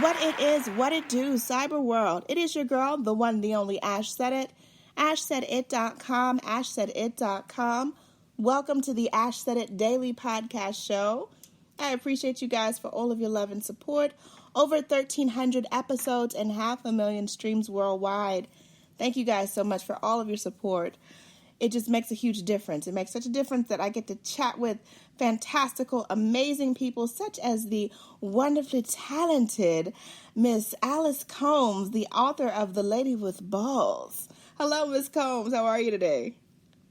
What it is, what it do, cyber world. It is your girl, the one, the only Ash Said It. AshSaidIt.com, AshSaidIt.com. Welcome to the Ash Said It Daily Podcast Show. I appreciate you guys for all of your love and support. Over 1,300 episodes and 500,000 streams worldwide. Thank you guys so much for all of your support. It just makes a huge difference. It makes such a difference that I get to chat with fantastical, amazing people such as the wonderfully talented Miss Alice Combs, the author of The Lady with Balls. Hello, Miss Combs. How are you today?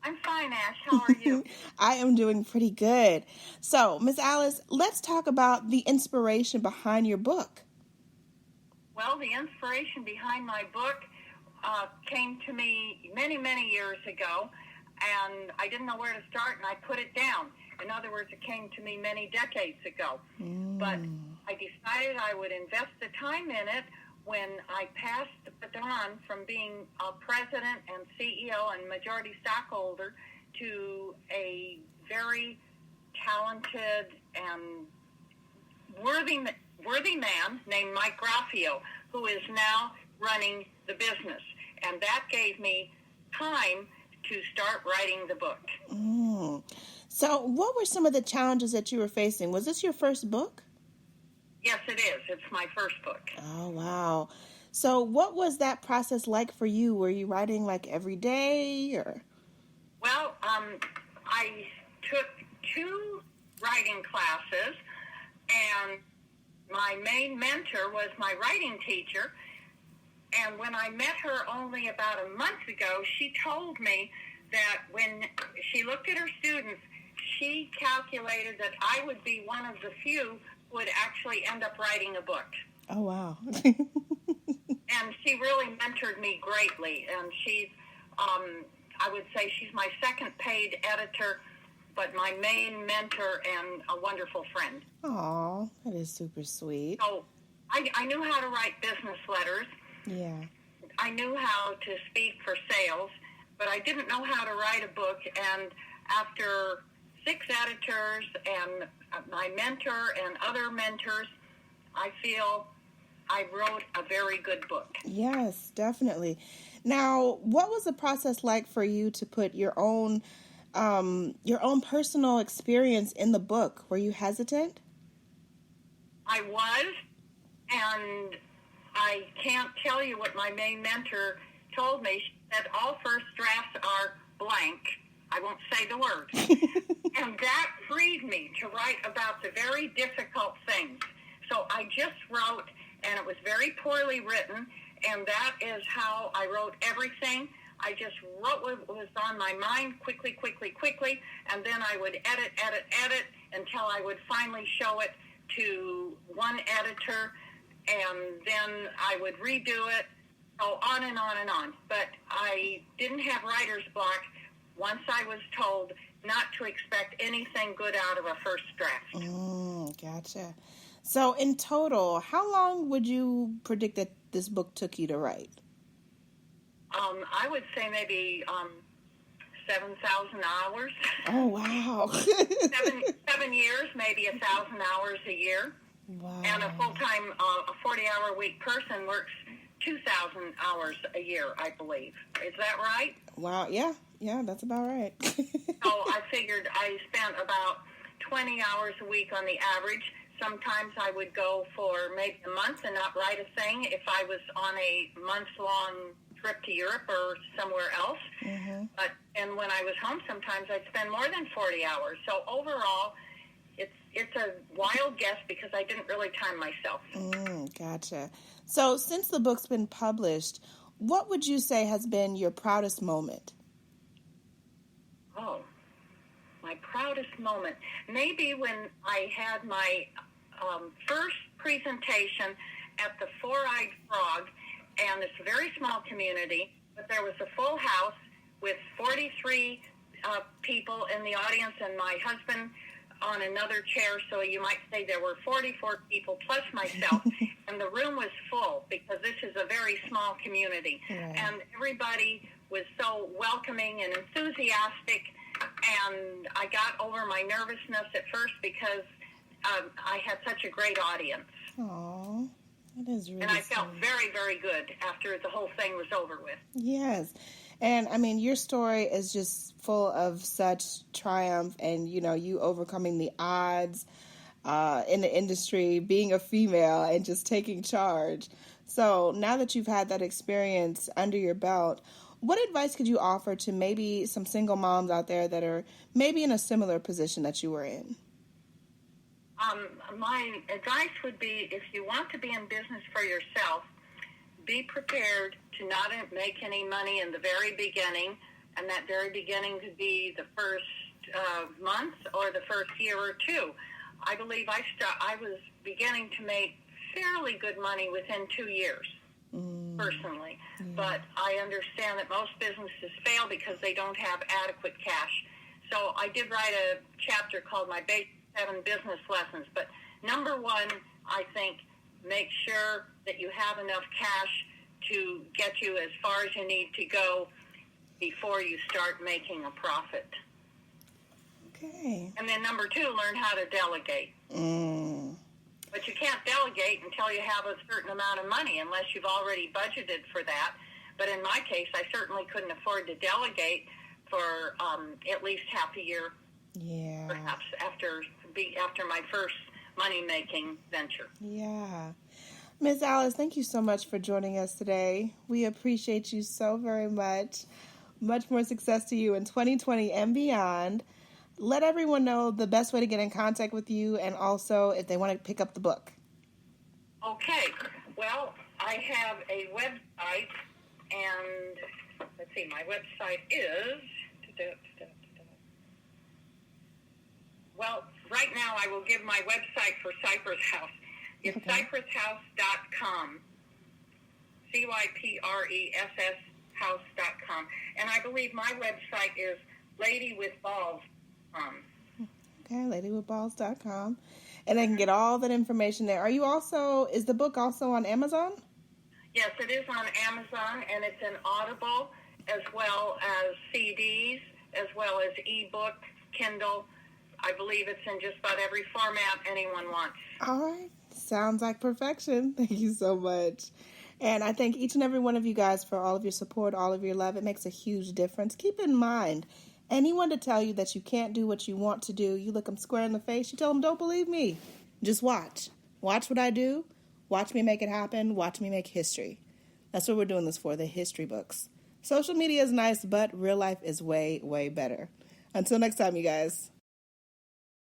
I'm fine, Ash. How are you? I am doing pretty good. So, Miss Alice, let's talk about the inspiration behind your book. Well, the inspiration behind my book came to me many, many years ago, and I didn't know where to start, and I put it down. In other words, it came to me many decades ago. But I decided I would invest the time in it when I passed the baton from being a president and CEO and majority stockholder to a very talented and worthy man named Mike Graffio, who is now running the business. And that gave me time to start writing the book. So what were some of the challenges that you were facing? Was this your first book? Yes, it is. It's my first book. Oh, wow. So what was that process like for you? Were you writing like every day or? Well, I took 2 writing classes, and my main mentor was my writing teacher. And when I met her only about a month ago, she told me that when she looked at her students, she calculated that I would be one of the few who would actually end up writing a book. Oh, wow. And she really mentored me greatly. And she's, I would say she's my second paid editor, but my main mentor and a wonderful friend. Aw, that is super sweet. So I knew how to write business letters. Yeah. I knew how to speak for sales, but I didn't know how to write a book. And after 6 editors and my mentor and other mentors, I feel I wrote a very good book. Yes, definitely. Now, what was the process like for you to put your own personal experience in the book? Were you hesitant? I was, and I can't tell you what my main mentor told me. She said all first drafts are blank. I won't say the word. And that freed me to write about the very difficult things. So I just wrote, and it was very poorly written, and that is how I wrote everything. I just wrote what was on my mind quickly, and then I would edit until I would finally show it to one editor, and then I would redo it, so on and on and on. But I didn't have writer's block once I was told not to expect anything good out of a first draft. Gotcha. So in total, how long would you predict that this book took you to write? I would say maybe 7,000 hours. Oh, wow. 7 years, maybe 1,000 hours a year. Wow. And a full-time, a 40-hour week person works 2,000 hours a year, I believe. Is that right? Wow. Yeah, that's about right. So I figured I spent about 20 hours a week on the average. Sometimes I would go for maybe a month and not write a thing if I was on a month-long trip to Europe or somewhere else. Mm-hmm. And when I was home, sometimes I'd spend more than 40 hours. So overall, it's a wild guess because I didn't really time myself. Gotcha. So since the book's been published, what would you say has been your proudest moment? Oh, my proudest moment. Maybe when I had my first presentation at the Four-Eyed Frog, and it's a very small community, but there was a full house with 43 people in the audience and my husband on another chair, so you might say there were 44 people plus myself, and the room was full because this is a very small community. Right. And everybody was so welcoming and enthusiastic, and I got over my nervousness at first because I had such a great audience. Aww, That is really And I felt sweet. very, very good after the whole thing was over with. Yes. And I mean, your story is just full of such triumph and, you overcoming the odds in the industry, being a female and just taking charge. So now that you've had that experience under your belt, what advice could you offer to maybe some single moms out there that are maybe in a similar position that you were in? My advice would be, if you want to be in business for yourself, be prepared to not make any money in the very beginning, and that very beginning could be the first month or the first year or two. I believe I was beginning to make fairly good money within 2 years, personally. Yeah. But I understand that most businesses fail because they don't have adequate cash. So I did write a chapter called My Basic 7 Business Lessons. But number one, I think, make sure that you have enough cash to get you as far as you need to go before you start making a profit. Okay. And then number two, learn how to delegate. But you can't delegate until you have a certain amount of money, unless you've already budgeted for that. But in my case, I certainly couldn't afford to delegate for at least half a year, perhaps, after my first money-making venture. Yeah. Ms. Alice, thank you so much for joining us today. We appreciate you so very much. Much more success to you in 2020 and beyond. Let everyone know the best way to get in contact with you, and also if they want to pick up the book. Okay. Well, I have a website, and let's see, my website is... Well, right now I will give my website for Cypress House. It's cypresshouse.com. CYPRESS house.com. And I believe my website is ladywithballs.com. Okay, ladywithballs.com. And they can get all that information there. Is the book also on Amazon? Yes, it is on Amazon, and it's an Audible, as well as CDs, as well as ebook, Kindle. I believe it's in just about every format anyone wants. All right. Sounds like perfection. Thank you so much. And I thank each and every one of you guys for all of your support, all of your love. It makes a huge difference. Keep in mind, anyone to tell you that you can't do what you want to do, you look them square in the face, you tell them, don't believe me. Just watch. Watch what I do. Watch me make it happen. Watch me make history. That's what we're doing this for, the history books. Social media is nice, but real life is way, way better. Until next time, you guys.